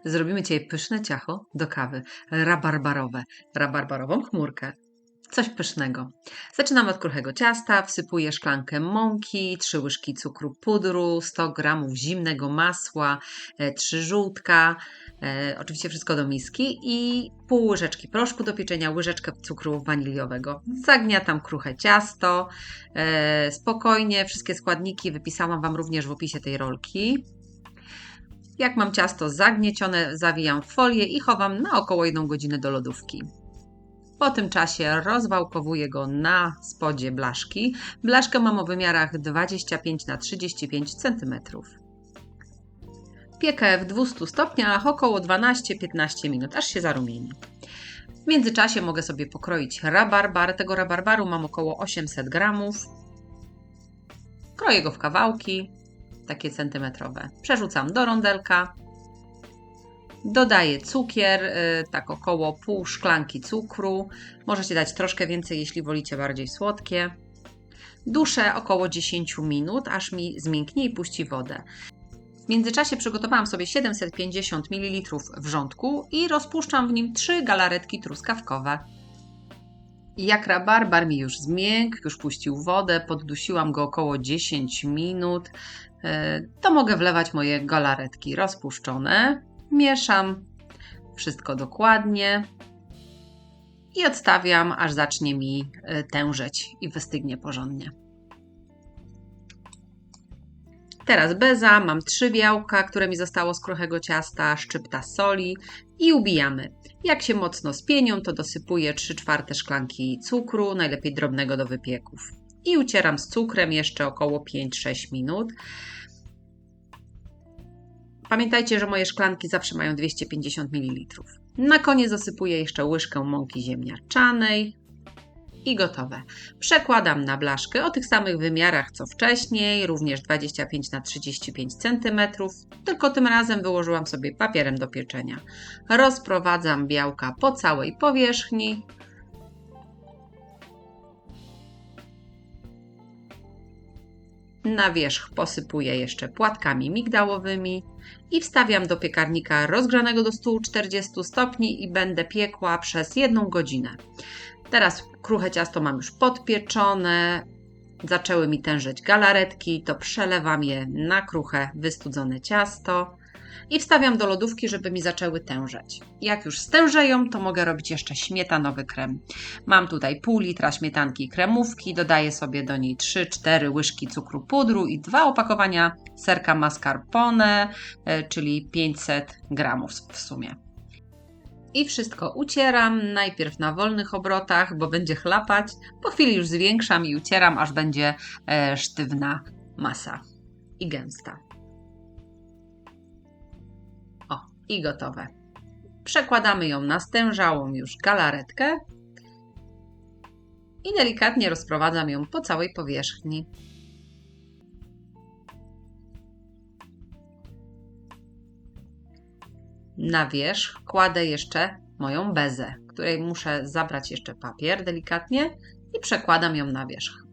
Zrobimy dzisiaj pyszne ciacho do kawy, rabarbarowe, rabarbarową chmurkę. Coś pysznego. Zaczynam od kruchego ciasta, wsypuję szklankę mąki, 3 łyżki cukru pudru, 100 g zimnego masła, 3 żółtka, oczywiście wszystko do miski i pół łyżeczki proszku do pieczenia, łyżeczkę cukru waniliowego. Zagniatam kruche ciasto, spokojnie, wszystkie składniki wypisałam Wam również w opisie tej rolki. Jak mam ciasto zagniecione, zawijam w folię i chowam na około 1 godzinę do lodówki. Po tym czasie rozwałkowuję go na spodzie blaszki. Blaszkę mam o wymiarach 25 na 35 cm. Piekę w 200 stopniach około 12-15 minut, aż się zarumieni. W międzyczasie mogę sobie pokroić rabarbar. Tego rabarbaru mam około 800 g. Kroję go w kawałki, takie centymetrowe. Przerzucam do rondelka. Dodaję cukier, tak około pół szklanki cukru. Możecie dać troszkę więcej, jeśli wolicie bardziej słodkie. Duszę około 10 minut, aż mi zmięknie i puści wodę. W międzyczasie przygotowałam sobie 750 ml wrzątku i rozpuszczam w nim 3 galaretki truskawkowe. Jak rabarbar mi już zmiękł, już puścił wodę, poddusiłam go około 10 minut, to mogę wlewać moje galaretki rozpuszczone. Mieszam wszystko dokładnie i odstawiam, aż zacznie mi tężeć i wystygnie porządnie. Teraz beza, mam 3 białka, które mi zostało z kruchego ciasta, szczypta soli i ubijamy. Jak się mocno spienią, to dosypuję 3/4 szklanki cukru, najlepiej drobnego do wypieków. I ucieram z cukrem jeszcze około 5-6 minut. Pamiętajcie, że moje szklanki zawsze mają 250 ml. Na koniec dosypuję jeszcze łyżkę mąki ziemniaczanej i gotowe. Przekładam na blaszkę o tych samych wymiarach co wcześniej, również 25 na 35 cm, tylko tym razem wyłożyłam sobie papierem do pieczenia. Rozprowadzam białka po całej powierzchni. Na wierzch posypuję jeszcze płatkami migdałowymi i wstawiam do piekarnika rozgrzanego do 140 stopni i będę piekła przez 1 godzinę. Teraz kruche ciasto mam już podpieczone, zaczęły mi tężeć galaretki, to przelewam je na kruche, wystudzone ciasto i wstawiam do lodówki, żeby mi zaczęły tężeć. Jak już stężeją, to mogę robić jeszcze śmietanowy krem. Mam tutaj pół litra śmietanki i kremówki, dodaję sobie do niej 3-4 łyżki cukru pudru i 2 opakowania serka mascarpone, czyli 500 g w sumie. I wszystko ucieram, najpierw na wolnych obrotach, bo będzie chlapać. Po chwili już zwiększam i ucieram, aż będzie sztywna masa i gęsta. O, i gotowe. Przekładamy ją na stężałą już galaretkę i delikatnie rozprowadzam ją po całej powierzchni. Na wierzch kładę jeszcze moją bezę, której muszę zabrać jeszcze papier delikatnie i przekładam ją na wierzch.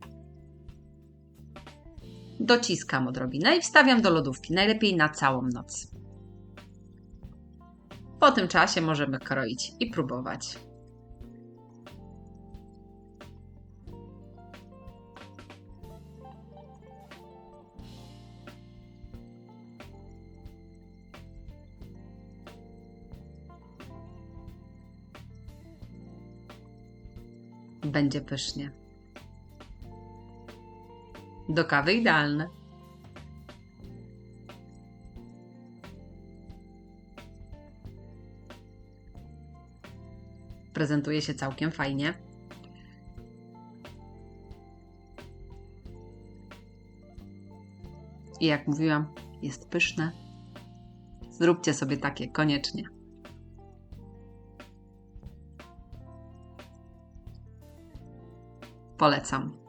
Dociskam odrobinę i wstawiam do lodówki, najlepiej na całą noc. Po tym czasie możemy kroić i próbować. Będzie pysznie. Do kawy idealne. Prezentuje się całkiem fajnie. I jak mówiłam, jest pyszne. Zróbcie sobie takie koniecznie. Polecam.